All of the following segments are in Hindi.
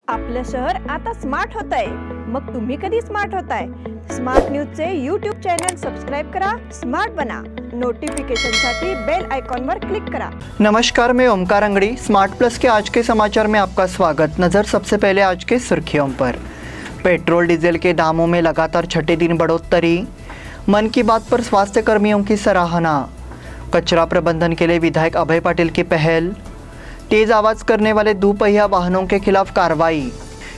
आपलं शहर आता स्मार्ट होत आहे। मग तुम्ही कधी स्मार्ट होताय? स्मार्ट न्यूजचे यूट्यूब चॅनल सबस्क्राइब करा, स्मार्ट बना। नोटिफिकेशनसाठी बेल आइकॉन पर क्लिक करा। नमस्कार, मैं ओमकार अंगड़ी। स्मार्ट प्लस के आज के समाचार में आपका स्वागत। नजर सबसे पहले आज के सुर्खियों पर। पेट्रोल डीजल के दामों में लगातार छठे दिन बढ़ोतरी। मन की बात पर स्वास्थ्य कर्मियों की सराहना। कचरा प्रबंधन के लिए विधायक अभय पाटिल की पहल। तेज आवाज करने वाले दोपहिया वाहनों के खिलाफ कार्रवाई।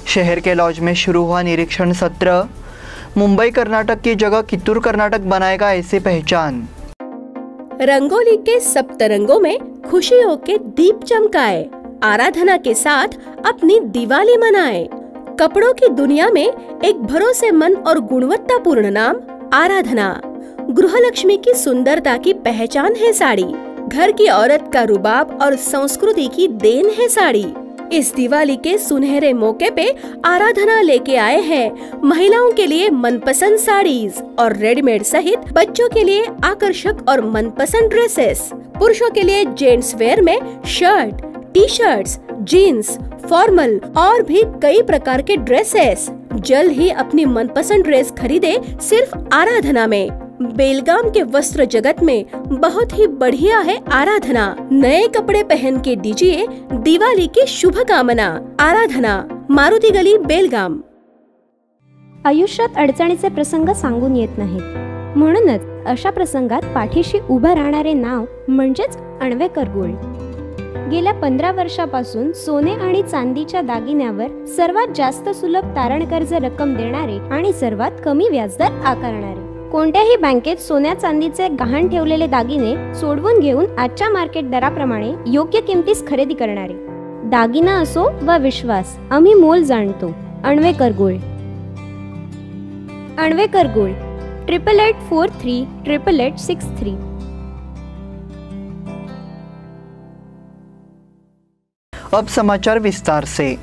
शहर के लॉज में शुरू हुआ निरीक्षण सत्र। मुंबई कर्नाटक की जगह कित्तूर कर्नाटक बनाएगा ऐसी पहचान। रंगोली के सप्तरंगों में खुशियों के दीप चमकाए, आराधना के साथ अपनी दिवाली मनाए। कपड़ों की दुनिया में एक भरोसेमंद और गुणवत्तापूर्ण नाम आराधना। गृहलक्ष्मी की सुंदरता की पहचान है साड़ी। घर की औरत का रुबाब और संस्कृति की देन है साड़ी। इस दिवाली के सुनहरे मौके पे आराधना लेके आए हैं महिलाओं के लिए मनपसंद साड़ीज और रेडीमेड सहित बच्चों के लिए आकर्षक और मनपसंद ड्रेसेस। पुरुषों के लिए जेंट्स वेयर में shirt, T shirts, jeans, formal और भी कई प्रकार के ड्रेसेस। जल्द ही अपनी मनपसंद ड्रेस खरीदे सिर्फ आराधना में। बेलगाम के वस्त्र जगत में बहुत ही बढ़िया है आराधना। नए कपडे पहन के दीजिए दिवाळी की शुभकामना। आराधना, मारुती गली, बेलगाम। आयुष्यात अडचणीचे प्रसंग सांगून येत नाहीत, म्हणूनच अशा प्रसंगात पाठीशी उभं राहणारे नाव म्हणजेच अण्वेकर गोल्ड। गेल्या 15 वर्षापासून सोने आणि चांदीच्या दागिन्यावर सर्वात जास्त सुलभ तारण कर्ज रक्कम देणारे आणि सर्वात कमी व्याजदर आकारणारे। कोणत्याही बँकेत सोन्या चांदीचे गहाण ठेवलेले दागिने सोडवून घेऊन आजच्या मार्केट दराप्रमाणे योग्य किमतीस खरेदी करणारे। दागिना असो वा विश्वास, आम्ही मोल जाणतो। अण्वेकर गोल्ड। अण्वेकर गोल्ड 8843 8863। अब समाचार विस्तार से।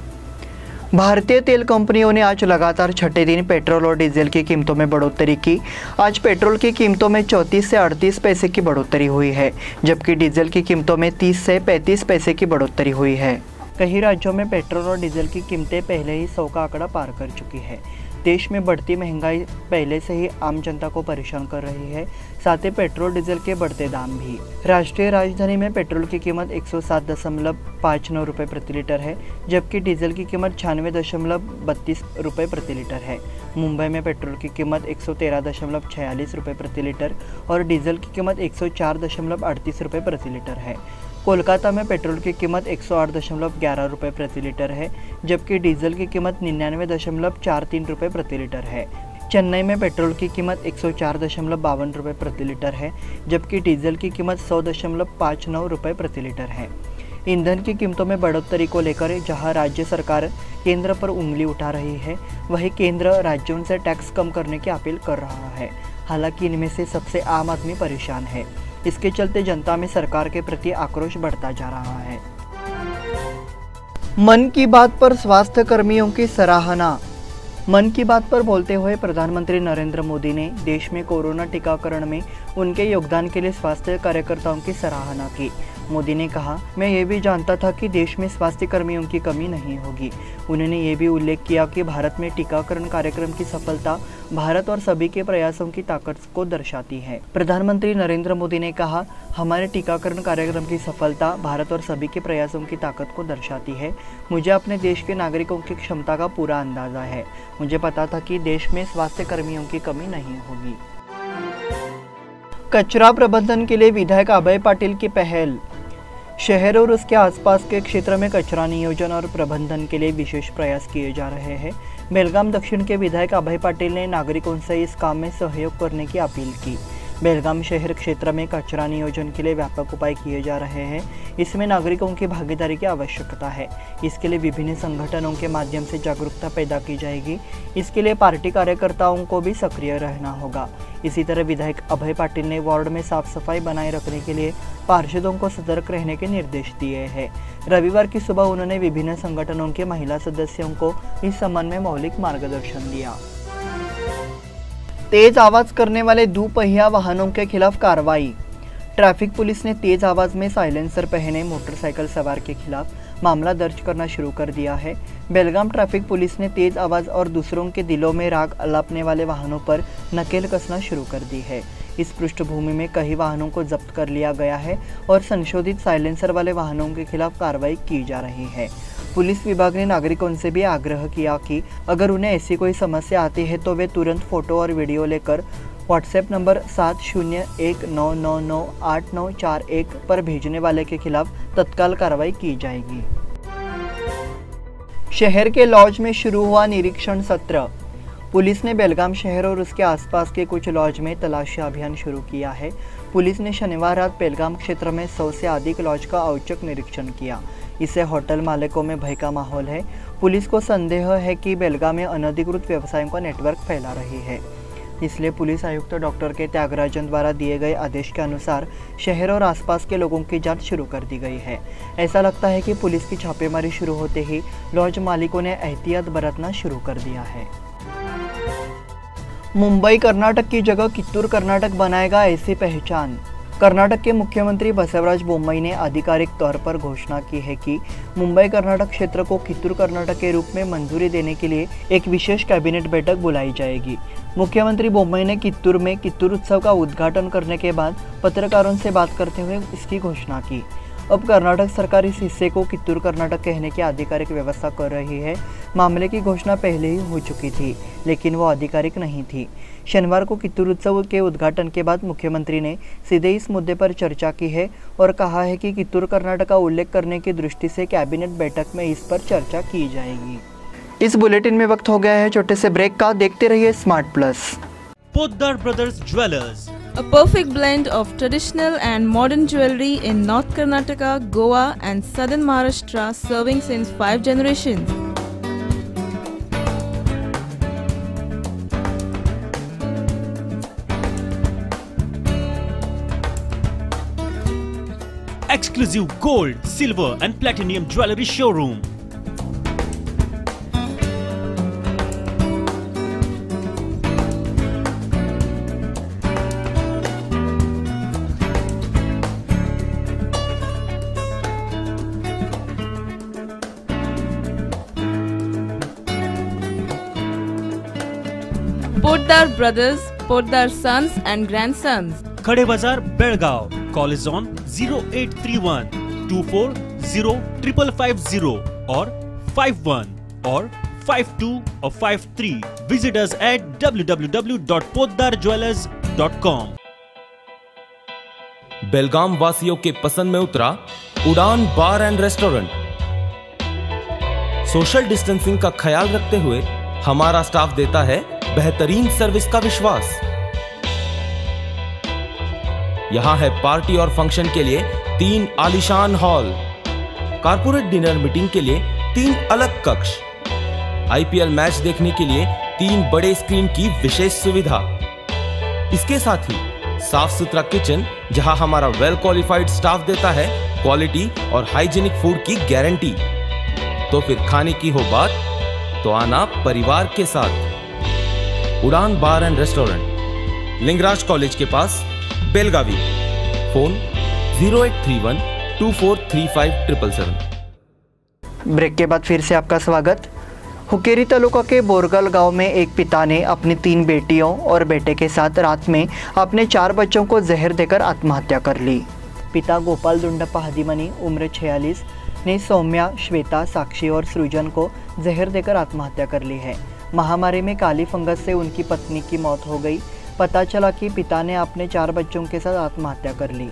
भारतीय तेल कंपनियों ने आज लगातार छठे दिन पेट्रोल और डीजल की कीमतों में बढ़ोतरी की। आज पेट्रोल की कीमतों में 34 से 38 पैसे की बढ़ोतरी हुई है, जबकि डीजल की कीमतों में 30 से 35 पैसे की बढ़ोतरी हुई है। कई राज्यों में पेट्रोल और डीजल की कीमतें पहले ही 100 का आंकड़ा पार कर चुकी है। देश में बढ़ती महंगाई पहले से ही आम जनता को परेशान कर रही है, साथ ही पेट्रोल डीजल के बढ़ते दाम भी। राष्ट्रीय राजधानी में पेट्रोल की कीमत 107.59 रुपये प्रति लीटर है, जबकि डीजल की कीमत 96.32 रुपये प्रति लीटर है। मुंबई में पेट्रोल की कीमत 113.46 रुपये प्रति लीटर और डीजल की कीमत 104.38 रुपये प्रति लीटर है। कोलकाता में पेट्रोल की कीमत 108.11 रुपये प्रति लीटर है, जबकि डीजल की कीमत 99.43 रुपये प्रति लीटर है। चेन्नई में पेट्रोल की कीमत 104.52 रुपये प्रति लीटर है, जबकि डीजल की कीमत 100.59 रुपये प्रति लीटर है। ईंधन की कीमतों में बढ़ोतरी को लेकर जहां राज्य सरकार केंद्र पर उंगली उठा रही है, वहीं केंद्र राज्यों से टैक्स कम करने की अपील कर रहा है। हालांकि इनमें से सबसे आम आदमी परेशान है। इसके चलते जनता में सरकार के प्रति आक्रोश बढ़ता जा रहा है। मन की बात पर स्वास्थ्य कर्मियों की सराहना। मन की बात पर बोलते हुए प्रधानमंत्री नरेंद्र मोदी ने देश में कोरोना टीकाकरण में उनके योगदान के लिए स्वास्थ्य कार्यकर्ताओं की सराहना की। मोदी ने कहा, मैं ये भी जानता था कि देश में स्वास्थ्य कर्मियों की कमी नहीं होगी। उन्होंने ये भी उल्लेख किया कि भारत में टीकाकरण कार्यक्रम की सफलता भारत और सभी के प्रयासों की ताकत को दर्शाती है। प्रधानमंत्री नरेंद्र मोदी ने कहा, हमारे टीकाकरण कार्यक्रम की सफलता भारत और सभी के प्रयासों की ताकत को दर्शाती है। मुझे अपने देश के नागरिकों की क्षमता का पूरा अंदाजा है। मुझे पता था कि देश में स्वास्थ्य कर्मियों की कमी नहीं होगी। कचरा प्रबंधन के लिए विधायक अभय पाटिल की पहल। शहर और उसके आसपास के क्षेत्र में कचरा नियोजन और प्रबंधन के लिए विशेष प्रयास किए जा रहे हैं। बेलगाम दक्षिण के विधायक अभय पाटिल ने नागरिकों से इस काम में सहयोग करने की अपील की। बेलगाम शहर क्षेत्र में कचरा नियोजन के लिए व्यापक उपाय किए जा रहे हैं। इसमें नागरिकों की भागीदारी की आवश्यकता है। इसके लिए विभिन्न संगठनों के माध्यम से जागरूकता पैदा की जाएगी। इसके लिए पार्टी कार्यकर्ताओं को भी सक्रिय रहना होगा। इसी तरह विधायक अभय पाटिल ने वार्ड में साफ सफाई बनाए रखने के लिए पार्षदों को सतर्क रहने के निर्देश दिए हैं। रविवार की सुबह उन्होंने विभिन्न संगठनों के महिला सदस्यों को इस संबंध में मौलिक मार्गदर्शन दिया। तेज आवाज करने वाले दोपहिया वाहनों के खिलाफ कार्रवाई। ट्रैफिक पुलिस ने तेज आवाज में साइलेंसर पहने मोटरसाइकिल सवार के खिलाफ मामला दर्ज करना शुरू कर दिया है। बेलगाम ट्रैफिक पुलिस ने तेज आवाज़ और दूसरों के दिलों में राग अलापने वाले वाहनों पर नकेल कसना शुरू कर दी है। इस पृष्ठभूमि में कई वाहनों को जब्त कर लिया गया है और संशोधित साइलेंसर वाले वाहनों के खिलाफ कार्रवाई की जा रही है। पुलिस विभाग ने नागरिकों से भी आग्रह किया कि अगर उन्हें ऐसी कोई समस्या आती है तो वे तुरंत फोटो और वीडियो लेकर व्हाट्सएप नंबर 7019998941 पर भेजने वाले के खिलाफ तत्काल कार्रवाई की जाएगी। शहर के लॉज में शुरू हुआ निरीक्षण सत्र। पुलिस ने बेलगाम शहर और उसके आसपास के कुछ लॉज में तलाशी अभियान शुरू किया है। पुलिस ने शनिवार रात बेलगाम क्षेत्र में 100 से अधिक लॉज का औचक निरीक्षण किया। इससे होटल मालिकों में भय का माहौल है। पुलिस को संदेह है कि बेलगाम में अनधिकृत व्यवसायों का नेटवर्क फैला रही है। इसलिए पुलिस आयुक्त डॉक्टर के त्यागराजन द्वारा दिए गए आदेश के अनुसार शहर और आसपास के लोगों की जांच शुरू कर दी गई है। ऐसा लगता है कि पुलिस की छापेमारी शुरू होते ही लॉज मालिकों ने एहतियात बरतना शुरू कर दिया है। मुंबई कर्नाटक की जगह कित्तूर कर्नाटक बनाएगा, ऐसी पहचान। कर्नाटक के मुख्यमंत्री बसवराज बोम्मई ने आधिकारिक तौर पर घोषणा की है कि मुंबई कर्नाटक क्षेत्र को कित्तूर कर्नाटक के रूप में मंजूरी देने के लिए एक विशेष कैबिनेट बैठक बुलाई जाएगी। मुख्यमंत्री बोम्मई ने कित्तूर में कित्तूर उत्सव का उद्घाटन करने के बाद पत्रकारों से बात करते हुए इसकी घोषणा की। अब कर्नाटक सरकार इस हिस्से को कित्तूर कर्नाटक कहने की आधिकारिक व्यवस्था कर रही है। मामले की घोषणा पहले ही हो चुकी थी, लेकिन वो आधिकारिक नहीं थी। शनिवार को कित्तूर उत्सव के उद्घाटन के बाद मुख्यमंत्री ने सीधे इस मुद्दे पर चर्चा की है और कहा है कि कित्तूर कर्नाटक का उल्लेख करने की दृष्टि से कैबिनेट बैठक में इस पर चर्चा की जाएगी। इस बुलेटिन में वक्त हो गया है छोटे से ब्रेक का। देखते रहिए smart plus. Poddar brothers jewellers, a perfect blend of traditional and modern jewelry in North Karnataka, Goa and Southern Maharashtra, serving since 5 generations. exclusive gold, silver and platinum jewelry showroom. Poddar Brothers, Poddar Sons and Grandsons. Khade Bazar, Belgaum. Call is on 0831 240 5550 or 51 or 52 or 53. Visit us at www.poddarjewelers.com. बेलगाम वासियों के पसंद में उतरा उड़ान बार एंड रेस्टोरेंट। सोशल डिस्टेंसिंग का ख्याल रखते हुए हमारा स्टाफ देता है बेहतरीन सर्विस का विश्वास। यहां है पार्टी और फंक्शन के लिए 3 आलीशान हॉल, कारपोरेट डिनर मीटिंग के लिए 3 अलग कक्ष, आईपीएल मैच देखने के लिए 3 बड़े स्क्रीन की विशेष सुविधा। इसके साथ ही साफ सुथरा किचन जहां हमारा वेल क्वालिफाइड स्टाफ देता है क्वालिटी और हाइजीनिक फूड की गारंटी। तो फिर खाने की हो बात तो आना परिवार के साथ। उड़ान बार एंड रेस्टोरेंट, लिंगराज कॉलेज के पास, बेलगावी। फोन 0831 243577। ब्रेक के बाद फिर से आपका स्वागत। हुकेरी तालुका के बोरगल गांव में एक पिता ने अपनी 3 बेटियों और बेटे के साथ रात में अपने 4 बच्चों को जहर देकर आत्महत्या कर ली। पिता गोपाल दुंडप्पा हदीमनी उम्र 46 ने सौम्या, श्वेता, साक्षी और सृजन को जहर देकर आत्महत्या कर ली है। महामारी में काली फंगस से उनकी पत्नी की मौत हो गई। पता चला कि पिता ने अपने 4 बच्चों के साथ आत्महत्या कर ली।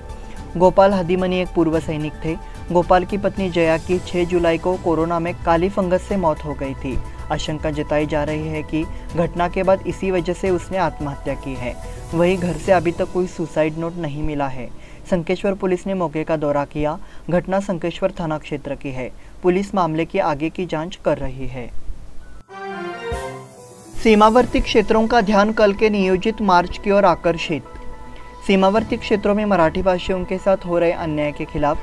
गोपाल हदीमनी एक पूर्व सैनिक थे। गोपाल की पत्नी जया की 6 जुलाई को कोरोना में काली फंगस से मौत हो गई थी। आशंका जताई जा रही है कि घटना के बाद इसी वजह से उसने आत्महत्या की है। वहीं घर से अभी तक कोई सुसाइड नोट नहीं मिला है। संकेश्वर पुलिस ने मौके का दौरा किया। घटना संकेश्वर थाना क्षेत्र की है। पुलिस मामले की आगे की जांच कर रही है। सीमावर्ती क्षेत्रों का ध्यान कल के नियोजित मार्च की ओर आकर्षित। सीमावर्ती क्षेत्रों में मराठी भाषियों के साथ हो रहे अन्याय के खिलाफ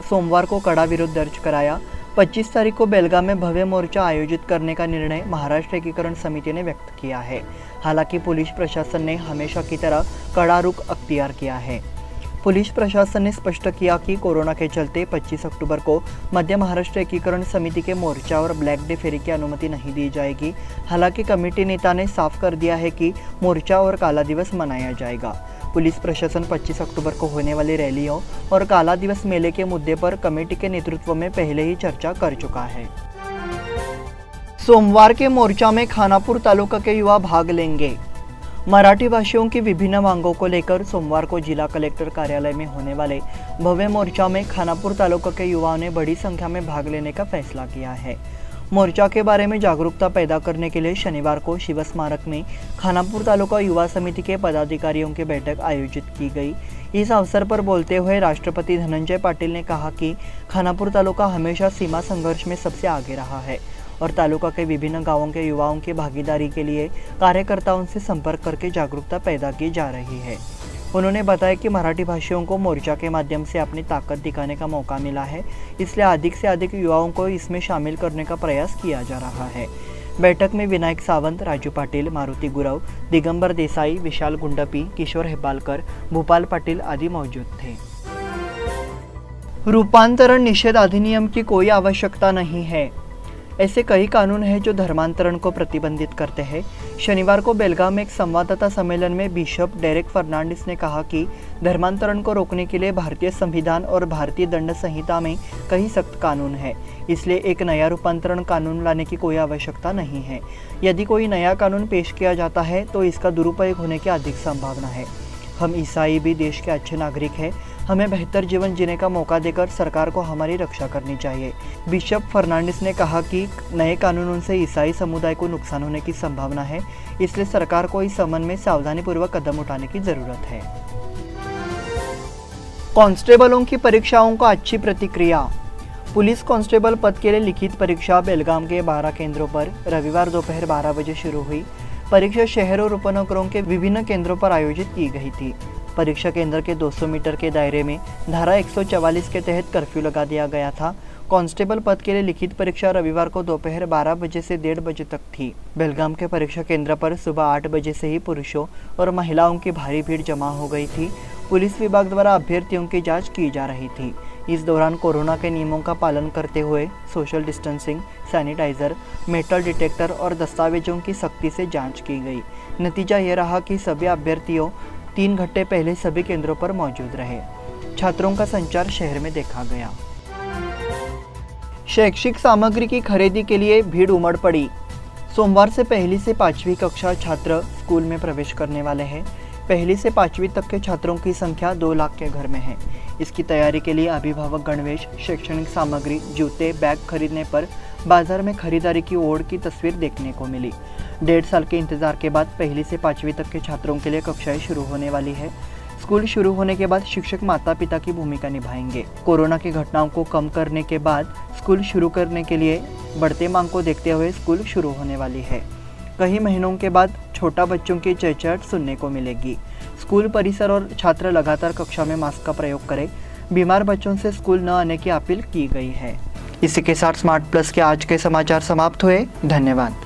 सोमवार को कड़ा विरोध दर्ज कराया। 25 तारीख को बेलगाम में भव्य मोर्चा आयोजित करने का निर्णय महाराष्ट्र एकीकरण समिति ने व्यक्त किया है। हालांकि पुलिस प्रशासन ने हमेशा की तरह कड़ा रुख अख्तियार किया है। पुलिस प्रशासन ने स्पष्ट किया कि कोरोना के चलते 25 अक्टूबर को मध्य महाराष्ट्र एकीकरण समिति के मोर्चा और ब्लैक डे फेरी की अनुमति नहीं दी जाएगी। हालांकि कमेटी नेता ने साफ कर दिया है कि मोर्चा और काला दिवस मनाया जाएगा। पुलिस प्रशासन 25 अक्टूबर को होने वाली रैलियों और काला दिवस मेले के मुद्दे पर कमेटी के नेतृत्व में पहले ही चर्चा कर चुका है। सोमवार के मोर्चा में खानापुर तालुका के युवा भाग लेंगे। मराठी भाषियों की विभिन्न मांगों को लेकर सोमवार को जिला कलेक्टर कार्यालय में होने वाले भव्य मोर्चा में खानापुर तालुका के युवाओं ने बड़ी संख्या में भाग लेने का फैसला किया है। मोर्चा के बारे में जागरूकता पैदा करने के लिए शनिवार को शिव स्मारक में खानापुर तालुका युवा समिति के पदाधिकारियों की बैठक आयोजित की गई। इस अवसर पर बोलते हुए राष्ट्रपति धनंजय पाटिल ने कहा कि खानापुर तालुका हमेशा सीमा संघर्ष में सबसे आगे रहा है और तालुका के विभिन्न गांवों के युवाओं की भागीदारी के लिए कार्यकर्ताओं से संपर्क करके जागरूकता पैदा की जा रही है। उन्होंने बताया कि मराठी भाषियों को मोर्चा के माध्यम से अपनी ताकत दिखाने का मौका मिला है, इसलिए अधिक से अधिक युवाओं को इसमें शामिल करने का प्रयास किया जा रहा है। बैठक में विनायक सावंत, राजू पाटिल, मारुति गुरव, दिगंबर देसाई, विशाल गुंडपी, किशोर हेब्बालकर, भूपाल पाटिल आदि मौजूद थे। रूपांतरण निषेध अधिनियम की कोई आवश्यकता नहीं है। ऐसे कई कानून हैं जो धर्मांतरण को प्रतिबंधित करते हैं। शनिवार को बेलगाम में एक संवाददाता सम्मेलन में बिशप डेरेक फर्नांडिस ने कहा कि धर्मांतरण को रोकने के लिए भारतीय संविधान और भारतीय दंड संहिता में कई सख्त कानून हैं, इसलिए एक नया रूपांतरण कानून लाने की कोई आवश्यकता नहीं है। यदि कोई नया कानून पेश किया जाता है तो इसका दुरुपयोग होने की अधिक संभावना है। हम ईसाई भी देश के अच्छे नागरिक हैं। हमें बेहतर जीवन जीने का मौका देकर सरकार को हमारी रक्षा करनी चाहिए। बिशप फर्नांडिस ने कहा कि नए कानूनों से ईसाई समुदाय को नुकसान होने की संभावना है, इसलिए सरकार को इस संबंध में सावधानीपूर्वक कदम उठाने की जरूरत है। कांस्टेबलों की परीक्षाओं को अच्छी प्रतिक्रिया। पुलिस कांस्टेबल पद के लिए लिखित परीक्षा बेलगाम के 12 केंद्रों पर रविवार दोपहर 12 बजे शुरू हुई। परीक्षा शहर और उपनगरों के विभिन्न केंद्रों पर आयोजित की गई थी। परीक्षा केंद्र के 200 मीटर के दायरे में धारा 144 के तहत कर्फ्यू लगा दिया गया था। कांस्टेबल पद के लिए लिखित परीक्षा रविवार को दोपहर 12 बजे से 1:30 बजे तक थी। बेलगाम के परीक्षा केंद्र पर सुबह 8 बजे से ही पुरुषों और महिलाओं की भारी भीड़ जमा हो गई थी। पुलिस विभाग द्वारा अभ्यर्थियों की जांच की जा रही थी। इस दौरान कोरोना के नियमों का पालन करते हुए social distancing, sanitiser, metal detector और दस्तावेजों की सख्ती से जांच की गई। नतीजा यह रहा कि सभी अभ्यर्थियों 3 घंटे पहले सभी केंद्रों पर मौजूद रहे। छात्रों का संचार शहर में देखा गया। शैक्षिक सामग्री की खरीदी के लिए भीड़ उमड़ पड़ी। सोमवार से 1ली से 5वीं कक्षा छात्र स्कूल में प्रवेश करने वाले हैं। 1ली से 5वीं तक के छात्रों की संख्या 2 लाख के घर में है। इसकी तैयारी के लिए अभिभावक गणवेश, शैक्षणिक सामग्री, जूते, बैग खरीदने पर बाजार में खरीदारी की ओर की तस्वीर देखने को मिली। 1.5 साल के इंतजार के बाद 1ली से 5वीं तक के छात्रों के लिए कक्षाएं शुरू होने वाली है। स्कूल शुरू होने के बाद शिक्षक माता पिता की भूमिका निभाएंगे। कोरोना की घटनाओं को कम करने के बाद स्कूल शुरू करने के लिए बढ़ते मांग को देखते हुए स्कूल शुरू होने वाली है। कई महीनों के बाद छोटा बच्चों की चहचहाट सुनने को मिलेगी। स्कूल परिसर और छात्र लगातार कक्षा में मास्क का प्रयोग करें। बीमार बच्चों से स्कूल न आने की अपील की गई है। इसी के साथ स्मार्ट प्लस के आज के समाचार समाप्त हुए। धन्यवाद।